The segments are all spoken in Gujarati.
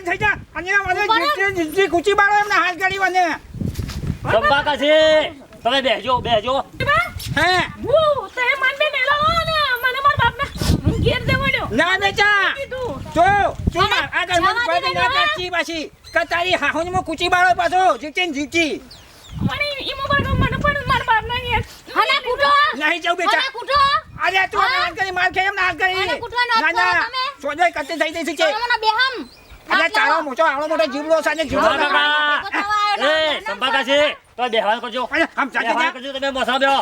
બંધ થઈ જા અને મને જીજી કુચી બાળો એમને હાથ ગાડી મને સંભા કાશી તમે બેહજો હે હું તે મન બે મેલો ને મને માર બાપને ઘેર દેવડ્યો ના બેટા જો માર આ ઘર મને પડી ના કાચી પાછી કે તારી હાહુની મો કુચી બાળો પાછો જીતી મને ઈમો બાળો મને પણ માર બાપના ઘેર હના કૂટો નહીં જાવ બેટા હના કૂટો અરે તું નાન કરી માર ખેમ ના કરી હના કૂટવા ના તમે સોજય કતે થઈ જઈ છે મને બેહમ અરે તારો મોટો જીવડો સાને જીવડો એ સંભા કાશી તો બેહવાન કરજો હમ ચાકે બેહવાન કરજો તમે મસા બેહો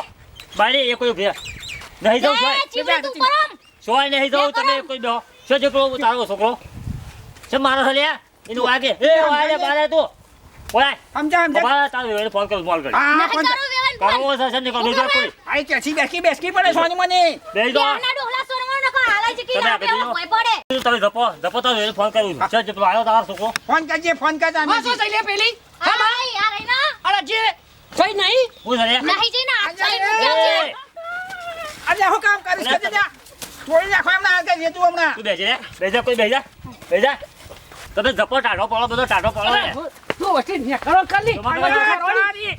બાળી એ કોઈ ઉભી નહીં જાઉં સોય નહીં જાઉં તમે કોઈ બેહો શું છોકરો તારો છોકરો છે મારો હલ્યા એનું વાગે વાગે બારે તું ઓય સમજા બાબા તારો વેણ ફોન કરું મોલ કરી હા કરો સર ને કરો જો કોઈ આઈ કેસી બેસકી પડે સોની મને બેહી દો ના ડોહલા સોરમો નકો હાલાય છે કે ના કોઈ પડે તમે જપો તો વેણ ફોન કરું છું છે આવ્યો તારો છોકરો ફોન કરતા માં સો થઈ લે પેલી હાય યાર એના અરે જે થઈ નહીં હું સર નહીં જઈને આ સાઈડ અરે હું કામ કરીશ કે જા થોડી નાખો એમ ના કે તું હમણાં તું બેજા કોઈ બેજા તમે જપો ટાઢો પડો બધો ટાઢો પડો ને તું વચ્ચે નેકળો કરી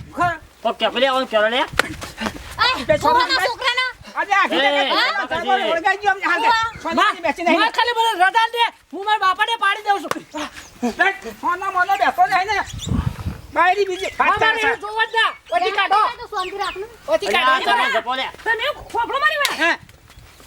તો કેપલી આવન કેરો લે એ છોકરાના છોકરાના અરે આખી ઓળગાઈ ગયો અમને હાલ સોની બેસી નહીં માં ખાલી મને રડાન દે હું મારા બાપાને પાડી દઉં છું ફોનનો મોનો બેસો નહીં ને બાયરી બીજી મારે જોવા જ ના ઓટી કાઢો તો શાંતિ રાખને ઓટી કાઢો તમે જપો લે તમે ખોપડો મારી વાત હે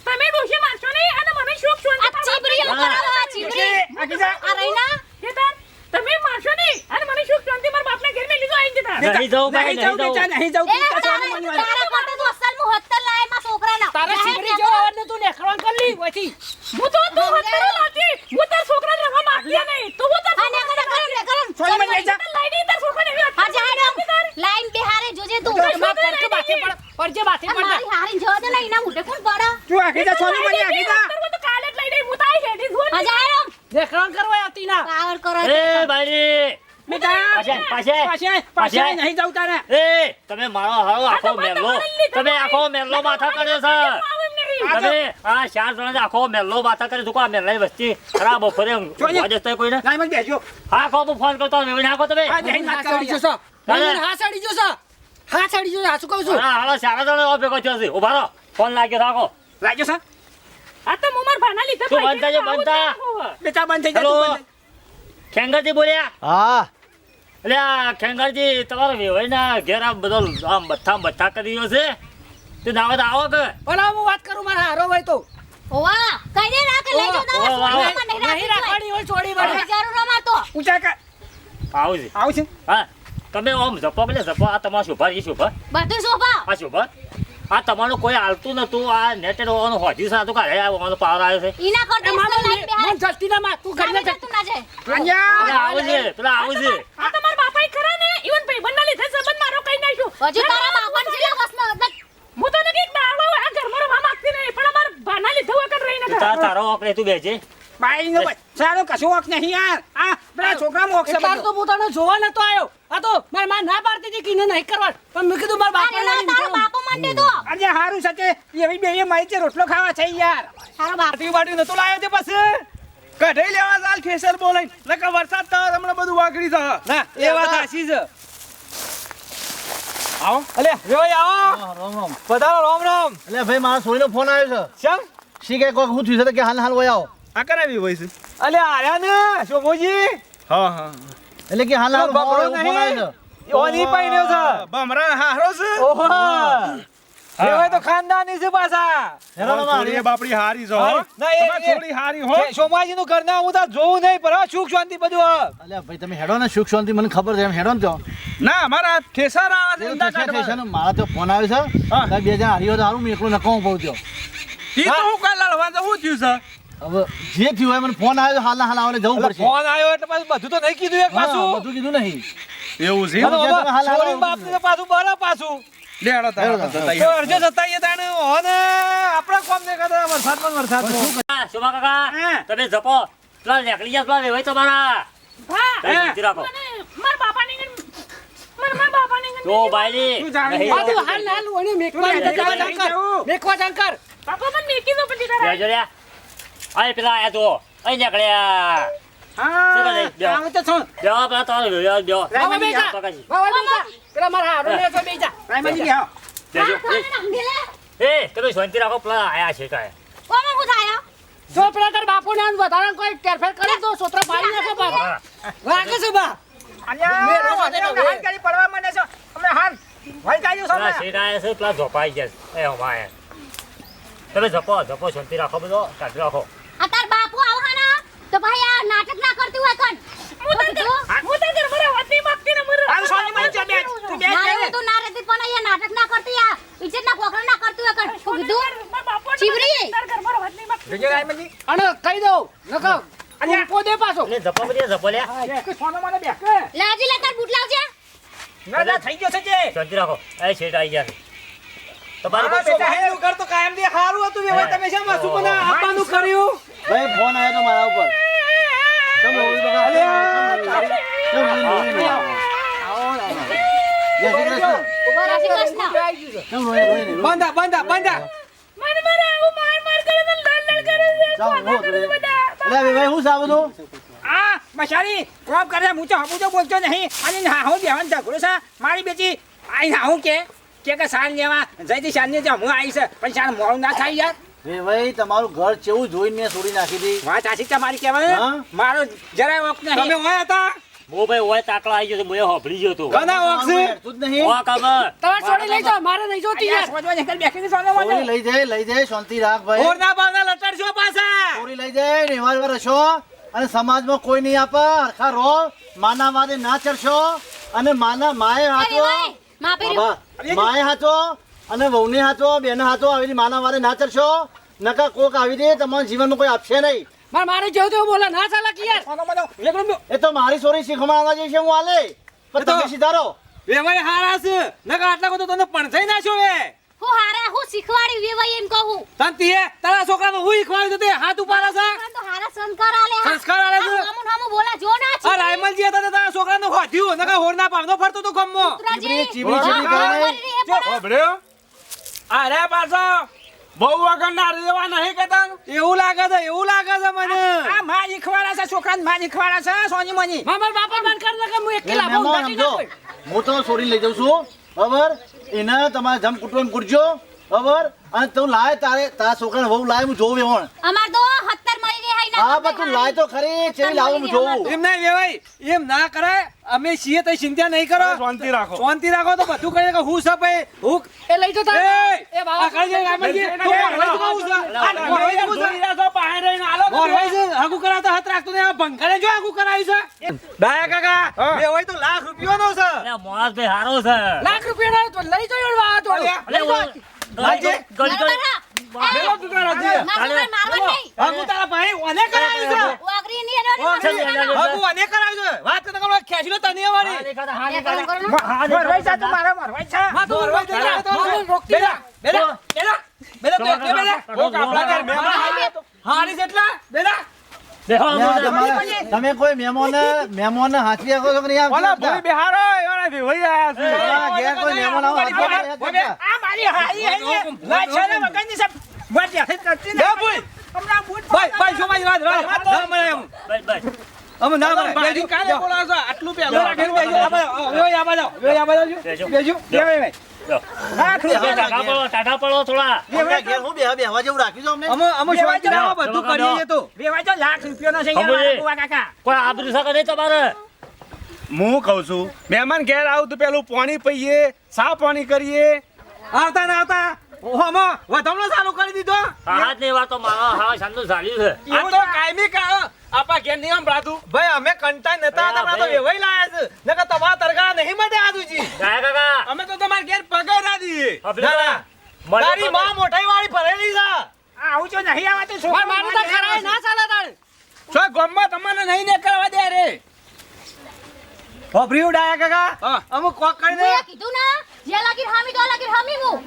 તમે ડોશી મારશો નહીં અને મને શોક છો આ ચીબરી કરાવો આ ચીબરી આખી જા આ રહીના કેતન તમે મારશો નહીં અને મને શોક શાંતિ મારા બાપના ઘેર મે લીધો આઈ જતા નહીં જાઉં ભાઈ નહીં જાઉં એ તારા માટે તો અસલ મુ હોતલ લાય માં છોકરાના તારે ચીબરી જો આવને તું નેકળો કરી લી ઓથી હું તો તું હતરો લાતી હું તાર છોકરાને રવા માંગતી નહીં તું હું તાર આને ગરમ સોની મને લઈ જા લાઈની તાર છોકરાને હા જાડો લાઈન બિહારે જોજે તું માં પડકે બાથે પડજે બાથે આ મારી હારી જો દે લઈના મુઠે કોણ પડા તું આખી જા સોની મને આખી જા તો કાલે જ લઈ દઈ હું તાઈ હેડી છું હા જાડો નેકળો કરવા આવતી ના પાવર કરો એ બાઈ બેટા પાછે નહીં જાઉં તારે એ તમે મારો હારો આખો મેલ્લો માથા કર્યો છે તમે આ 4 જણા આખો મેલ્લો માથા કરે તું કો મેલ્લાઈ વસ્તી ખરાબ બપોરે વાજે કોઈને લાઈ મને બેજો હા કો ફોન કરતો મેં નાખો તમે આ જઈને વાત સાડી કરો જોસો હા સાડી જોસો હા સાડી જોસો હાસુ કહું છું હા હાલો 4 જણા ભેગો થયો છે ઉભા રહો ફોન લાગ્યો થાકો લાગ્યો સર આ તો મુમર ભાના લીધે તું બંધ થજો બંધ બેટા બંધ થઈ જા તું બંધ ખેંગરજી બોલ્યા હા એટલે આ ખેંગરજી તમારો વેવાઈના ઘેર આ બધો આમ બથ્થા કરી રહ્યો છે તે દાવત આવો કે ઓલા હું વાત કરું મારા હારો હોય તો ઓવા કઈ દે ના કે લઈ જો તારા નહીં રાખવાની હોય છોડી વાળી જરૂર માં તો ઊંચા કર આવું છે છે હા તમે ઓમ જપો પેલે જપો આ તમારો શુભા એ શુભા બધું શોભા આ શુભા આ તમારું કોઈ હાલતું નતું આ નેટેડ હોવાનું હોજી છે તો કાલે આવવાનો પાવર આવ્યો છે ઈના કરતા લાઈન બિહારે મન જસ્તી ના માં તું ઘરમાં તું ના જાય અંજા પેલા આવું છે આ તમારા બાપાઈ ખરા ને ઈવન ભાઈ બંને લીધે સંબંધ મારો કઈ નાખ્યો હજી તારા બાપાને જેલા વસનો હું તો નથી દાડો આ ઘરમાં રવા માંગતી નહીં પણ અમાર ભાના લીધે વગર રહી ન તારો ઓકરે તું બેજે બાઈ નો સારો કશું ઓક નહીં યાર આ પેલા છોકરા મોક છે એટલે તો હું તને જોવા નતો આવ્યો આ તો મારી માં ના પાડતી હતી કે નહીં કરવા પણ મેં કીધું મારા તારા બાપા બાપો માટે તો આજે હારું સકે એવી બે મારી છે રોટલો ખાવા છે યાર તારો બાપ પાર્ટી બાટી નતો લાવ્યો તે પછી કઢાઈ લેવા ચાલ ખેસર બોલાઈ નકર વરસાદ તો હમણાં બધું વાગડી જા ના એ વાત સાચી છે આવો અલે જોઈ આવો રામ રામ પધારો રામ રામ એટલે ભાઈ મારા સોઈનો ફોન આવ્યો છે ચમ શી કે કોઈ શું થયું છે કે હાલ વયા આવો આ કરાવી હોય છે અલે આર્યા ને શોભોજી હા હા એટલે કે હાલ બકરો ફોન આવ્યો છે ઓની પાઈન્યો છે બમરા હારો છે ઓહો એવા તો ખાનદાની છે પાછા હેલો છોડી બાપડી હારી છો ના તમારી છોડી હારી હો સોમાજી નું ઘરના હું તો જોઉં નહીં પર સુખ શાંતિ બધું અલ્યા ભાઈ તમે હેડો ને સુખ શાંતિ મને ખબર છે એમ હેડો ને તો ના અમારા ઠેસર આવે છે મારા તો ફોન આવ્યો છે બે જણા હાર્યો તો હારું મેં એકલું નકામું પહોંચ્યો ઈ તો હું કાલ લડવા તો હું થયું છે હવે જે થયું હોય મને ફોન આવ્યો હાલ આવલે જવું પડશે ફોન આવ્યો એટલે પાછું બધું તો નહીં કીધું એક પાછું બધું કીધું નહીં એવું છે છોડી બાપ ને પાછું બરા પાછું લેડો તો અરજે જતાઈએ તાણે ઓને આપણા કોમ ને કદા વરસાદ શોભા કાકા તમે જપો પેલા નીકળી જા પેલા વેવાઈ તમારા હા મારા બાપાની મારા બાપાની તો બાયલી આ તો હાલ હાલ ઓને મેકવા જાંકર બાપા મને મેકી દો પછી તારા બેજો રે આય પેલા આયા તો આય નીકળ્યા હા આમ તો શું બેહો પેલા તમારે બેહો બેહો બાબા બેજા કાકાજી બાબા બેજા પેલા મારા હારો ને તો બેજા રાયમાજી બેહો બેજો લે એ તમે શાંતિ રાખો પેલા આયા છે કાય કોમ હું થાય જો પેલા તાર બાપુ ને વધારે કોઈ કેરફેર કરે તો સોતરા પાડી નાખે બાપ વાગે છે બા અલ્યા હાથ કરી પડવા મને છો અમે હાથ વઈ કાજો છો પેલા શેરાય છે પેલા ઝોપાઈ ગયા એ હમાય તમે ઝપો શાંતિ રાખો બધો કાઢ રાખો આ તાર બાપુ આવવાના તો ભાઈ આ નાટક ના કરતી હોય કણ હું તો ઘર મારા વાત નહીં માંગતી ને મરે હાલ સોની મને ચા બેઠ તું બેઠ ના ને એવું તો ના રહેતી પણ અહીંયા નાટક ના કરતી આ ઇજ્જત ના કોકરા ના કરતી હોય કણ શું કીધું મારા બાપુ ચીવરી તાર ઘર મારા વાત નહીં માંગતી જોજો રાયમાજી અને કહી દઉં નકો અલ્યા. કો દે પાછો એટલે ઝપો બધી ઝપો લે કે સોનો મને બેઠ લાજી લે તાર બૂટ લાવજે ના થઈ ગયો છે જે શાંતિ રાખો એ શેઠ આવી ગયા છે તમારે હા, કોઈ બેટા, એનું ઘર તો કાયમ થી સારું હતું વેવાઈ તમે શા માસુ મને આપવાનું કર્યું ભાઈ ફોન આવ્યો તો મારા ઉપર કેમ રોવી બગા? કેમ રોવી? જય શ્રી કૃષ્ણ. ઉભો રાખી કૃષ્ણ કેમ રોવી નહીં? બંધા મને મારે આવું માર કરે ને લડ કરે છે ચાલ, ઉભો તો રે. અલ્યા ભાઈ હું સાવ બધું આ મશારી કોમ કરે હું તો બોલતો નહીં અને હા હું બેહન ઝઘડો છે મારી બેટી આઈ હા હું કે સાલ લેવા જઈતી સાલ ને હું આવીશ પણ સાલ મોડું ના થાય યાર ભાઈ તમારું ઘર કેવું જોઈને મેં છોડી નાખી હતી. વાત આછી તમારી કહેવાય હા? મારો જરાય વખત તમે નહીં હોય હતા બહુ ભાઈ ઓય તાકલા આવી ગયો તો મોય હોભળી ગયો તો ઘણા વખત છે તું જ નહીં. ઓ કાકા તમે છોડી લઈ જાઓ મારે નહીં જોતી યાર સોચવા જંગલ બેઠી સોનો છોરી લઈ જાય શાંતિ રાખ ભાઈ. ઓરના બારના લટડશો પાછા છોરી લઈ જાય ને એવા એવા રશો અને સમાજમાં કોઈ નહીં આપે હરખા રહો માના વાદે ના ચડશો અને માએ હાચો ભાઈ માપી રહ્યું. બાબા, માએ હાચો અને વહુને હાચો બેને હાચો આવી રીતે માના વાદે ના ચડશો નકા કોક આવી દે તમારા જીવનમાં કોઈ આપશે નહીં. મારે જેવું તેવું બોલે ના ચાલે કે યાર સોનો મને લેકડો એ તો મારી છોરી શીખવાડવા જઈ છે હું આલે પણ તમે સીધારો. વેવાઈ હારા છે નકર આટલા બધો તને પણ નાખ્યો વે હું હારે હું શીખવાડી વેવાઈ એમ કહું તન તીએ તારા છોકરાને હું શીખવાડ્યું તે હાથ ઉપાડે છે છોકરાને તો હારા સંસ્કાર આલે હા. સંસ્કાર આલે છે? આમ હમું બોલા જો ના આ રાયમલજી હતા તે તારા છોકરાને હોધ્યું નકર હોરના પાવનો ફરતો તો ગમમાં ચીબડી કરે. હોભળ્યો આ રે પાછો બહુ વગર ના રેવા નહીં કેતા એવું લાગે છે મને આ માં શીખવાડા છે છોકરાને માં શીખવાડા છે સોની મની મારા બાપા બંધ કરી દે કે હું એ એકલા બહુ મહેમાન નાખી સમજો નાખું હું તો છોરી લઈ જાઉં છું બરાબર એને તમારે જમ કુટુંબ કરજો બરાબર અને તું લાય તારા છોકરાને વહુ લાય હું જોઉં વેવણ અમાર તો 70 મળી રહે ના હા પણ તું લાય તો ખરી ચેવી લાવું હું જોઉં. એમ ના વેવાઈ એમ ના કરાય અમે છીએ તો ચિંતા નહીં કરો શાંતિ રાખો તો બધું કહીએ કે હું છે ભાઈ હું એ લઈ જો તાર એ બાબા આ કરી દે રાયમલજી તું મોરવાઈ તો કહું છું મોરવાઈ તો મોરવાઈ છે હગું કરાવતા હાથ રાખતો ને આ ભંગારે જો હગું કરાવ્યું છે ડાયા કાકા વેવાઈ તો લાખ રૂપિયાનો છે અરે મોરાસ ભાઈ હારો છે લાખ રૂપિયા તો લઈ જો વા તો અલે ગળી બેલો તું તારા દે મારવા નહીં હગું તારા ભાઈ ઓને કરાવ્યું છે વાગરી ની એનો હગું ઓને કરાવ્યું છે વાત તો કરો ખેંચી લો તને વાળી મરવાઈ છે તું મારા મરવાઈ છે મોરવાઈ તો લાગે તો બેલા તો એક બેલા ઓ કાપડા કર મહેમાન હારી જેટલા બેલા તમે કોઈ મહેમાનને હાંચવી શકો છો કે નહીં ઓલા હાંચવી ભોઈ બિહારો એના ભઈ આયા છે હા, ઘેર કોઈ મહેમાન આવે, આ મારી હાઈ હે ને વાત છે ને મગજની સબ વાત યાદ કરતી બે ભોઈ હમણાં બૂટ ભાઈ શું મારી વાત ના મળે એમ બસ અમે ના મળે બેજુ કાલે બોલાવો છો આટલું પેલો રાખેલું બેજુ આ બાજુ બેજુ ભાઈ ટાટા પડો થોડા ઘેર હું બેહવા જેવું રાખ્યું છે અમને. અમે શું જણાવો બધું કરીએ છે તો વેવાય તો લાખ રૂપિયાનો છે ખબર યાર છે. મારા કાકા કોઈ આબરૂ શકે નહીં તમારે હું કહું છું મહેમાન ઘેર આવું તો પેલું પાણી પીએ સા પાણી કરીએ આવતા ને આવતા ઓહો વધમણો ચાલુ કરી દીધો હાથ ને વાર તો મારા હા શાંતિ ચાલ્યું છે આ તો કાયમી આપા ઘેર નિયમ રાધું ભાઈ અમે કંટાળ નતા હતા આપણે તો એવાય લાયા છે નકર તમારા તરગા નહીં મળે આદુજી કાકા કાકા અમે તો તમારા ઘેર પગે ના દઈએ આપણે ના ના મને તારી માં મોટાઈ વાળી ભરેલી છે આ આવું જો નહીં આવે તો માર મારું તો ખરાય ના ચાલે તાણ છો ગમમાં તમને નહીં ને કરવા દે રે હોભરી ઉડાયા કાકા અમુક કોક કરી દે મેં કીધું ના જે લાગી હામી તો લાગી હામી હું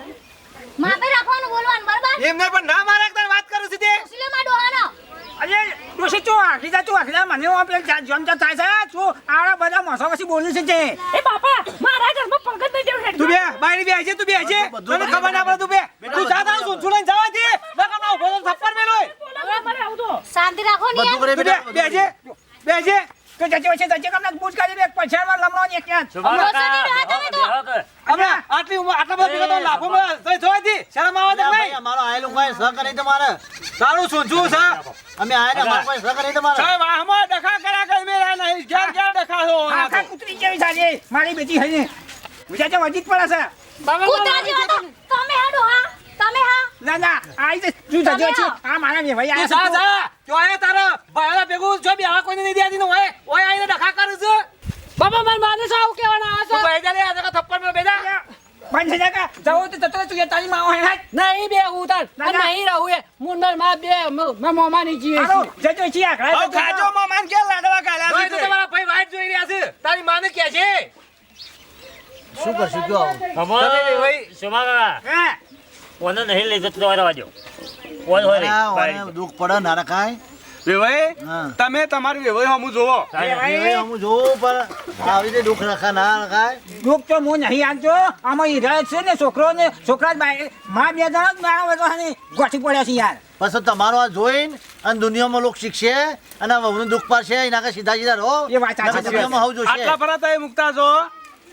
માપે રાખવાનું બોલવાનું બરાબર એમને પણ ના મારે એકવાર વાત કરું છું તે ઉસલે માં ડોહાનો અરે ડોશી ચો આખી મને ઓ પેલ જમ જમ થાય છે શું આડા બધા મસો પછી બોલું છે તે એ બાપા મારા ઘરમાં પંકજ નહીં દેવ હેડ તું બે બાયરી બે છે તું બે છે તને ખબર ના પડે તું બે તું જા તારું સુન સુલન જવા દે નકર ના ઉભો થપ્પડ મેલોય મારે આવું તો શાંતિ રાખો ને બધું યાર. કરે તું બે બેટા, બે છે બેસી તો જજો છે જજો કમના બૂટ કાઢી બે પછાડવા લમણો ને એક યાદ શોભા રોજ કાકા, સુધી રહ્યા તમે તો. બેહો કે. અમે આટલી ઉંમર આટલા બધા ભેગા તો લાફોમાં થઈ થોડી શરમ આવે તો અલ્યા નહીં ભાઈ, અમારો આયેલું કોઈ સહકાર નહીં તમારે તારું સોચું છે અમે આયા ને અમારો કોઈ સહકાર નહીં તમારે સાહેબ આમાં ડખા કર્યા કઈ મેરા નહીં ઘેર ઘેર ડખા હો આખા કૂતરી જેવી સાજે મારી બેટી હઈને મુજા તો વજીત પડે છે કૂતરા જેવા તો તમે હેડો હા તમે હા ના ના આઈ તો તું જજો છે આ મારા ને ભાઈ તું આ જા જા જો આયા તારા ભાઈલા ભેગું જો બે આવા કોઈને નહીં દેતી નો ઓય આઈને ડખા કરું છું બાબા મારા માને શું આવું કહેવાના આવે તું છે ભાઈ જા રે આ થપ્પડ મે બેદા બંધ થઈ જા જાવ તો તતરે તું તારી માં હોય હાથ નહીં બે ઉતાર ના, ના. નહીં રહું એ મુન માં બે મોમા ની જીવે હારો જજો છે આ આવ ઘરે ખાજો મામાન કે લાડવા કાલા છે તો તમારા ભાઈ વાઈટ જોઈ રહ્યા છે તારી માને કે છે શું કરશું કયો ખબર તમે ભાઈ. શોભા કાકા, હા ઓને નહીં લઈ જતો રહેવા દો. ઓન હોય રે, ના, બાય. ઓને દુઃખ પડે ના રખાય વેવાઈ હા. તમે તમારી વેવાઈ હમુ જોવો હવે હું જોઉં પણ આવી રીતે દુઃખ રખા ના રખાય દુઃખ તો હું નહીં આનજો આમાં હીરા છે ને છોકરો ને છોકરા જ બાઈ માં બે જણા જ મારા વગર ગોઠી પડ્યા છે યાર પછી તમારો આ જોઈને અને દુનિયામાં લોકો શીખશે અને વહુનું દુઃખ પાડશે એના કે સીધા સીધા રહો એ વાત સાચી નકર છે. દુનિયામાં આવું જોશે આટલા ફરા તમે મુકતા જો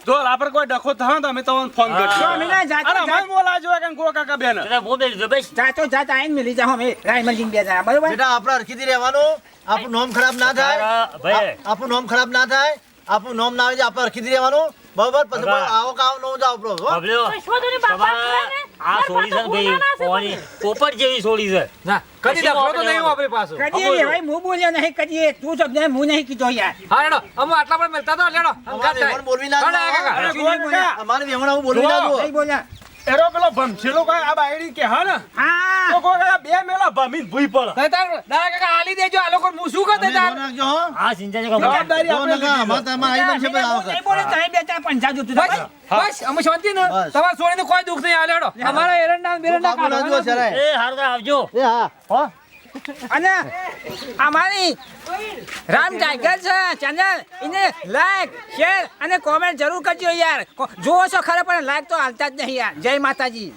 જો આપર કોઈ ડખો થાય તો અમે તમને ફોન જો કરજો અમે ના જાતો અરે મને બોલાજો કે ગો કાકા બેન તારા મોં બેસી જો, બેસ. જાતો જાત આઈને મિલી જાઓ અમે રાયમલજી બે જણા બરોબર બેટા આપણે હરખીથી રહેવાનું આપણું નોમ ખરાબ ના થાય તારા ભાઈ. આપણું નોમ ખરાબ ના થાય આપણું નોમ ના આવે છે આપણે હરખીથી રહેવાનું બરોબર પછી બરાબર. આવો કાવ નો જાવ આપણો હો? બાબલ્યો, યશોદની બાપા તમારા છે ને, આ સોળી છે ને ભાઈ, ઓની પોપટ જેવી સોળી છે. ના કદી કશી ડખો તો વાપરે નહીં વાપરી પાછો કદી એ ભાઈ હું બોલ્યો નહીં કદી તું શબ્દ હું નહીં કીધો યાર હા લેડો અમે આટલા પણ મળતા તો લેડો અમારે વેમણ બોલવી ના અરે દો. કાકા, અરે ગોળ કાકા. અમારે વેમણ આવું બોલવી ના દો. નહીં બોલ્યા એરો પેલો ભમછેલો કઈ આ બાયડી કે હા ને હા તો કોઈ કાકા બે મેલા ભમીન ભૂઈ પડે દાદા કાકા આલી દેજો આ લોકો હું શું તમે કરતા ધ્યાન રાખજો હો. આ સિંચાઈ કો જવાબદારી જો આપણે નકા, લીધી અમારે તો આમાં આવી બનશે ભાઈ આ વખત. નહીં બોલે તો અહીં બે ચાર પંચા જોતું બસ બસ અમે શાંતિ ને બસ. તમારે છોડીને કોઈ દુઃખ નહીં આલે હેડો અમારા એરંડા બેરંડા બાપુ ના જુઓ જરાય. એ હારું તાર આવજો. એ હા હો. અને અમારી રામ ટાઈગર છે ચેનલ એને લાઈક શેર અને કોમેન્ટ જરૂર કરજો યાર જોવો છો ખરા પણ લાઈક તો હાલતા જ નહીં યાર જય માતાજી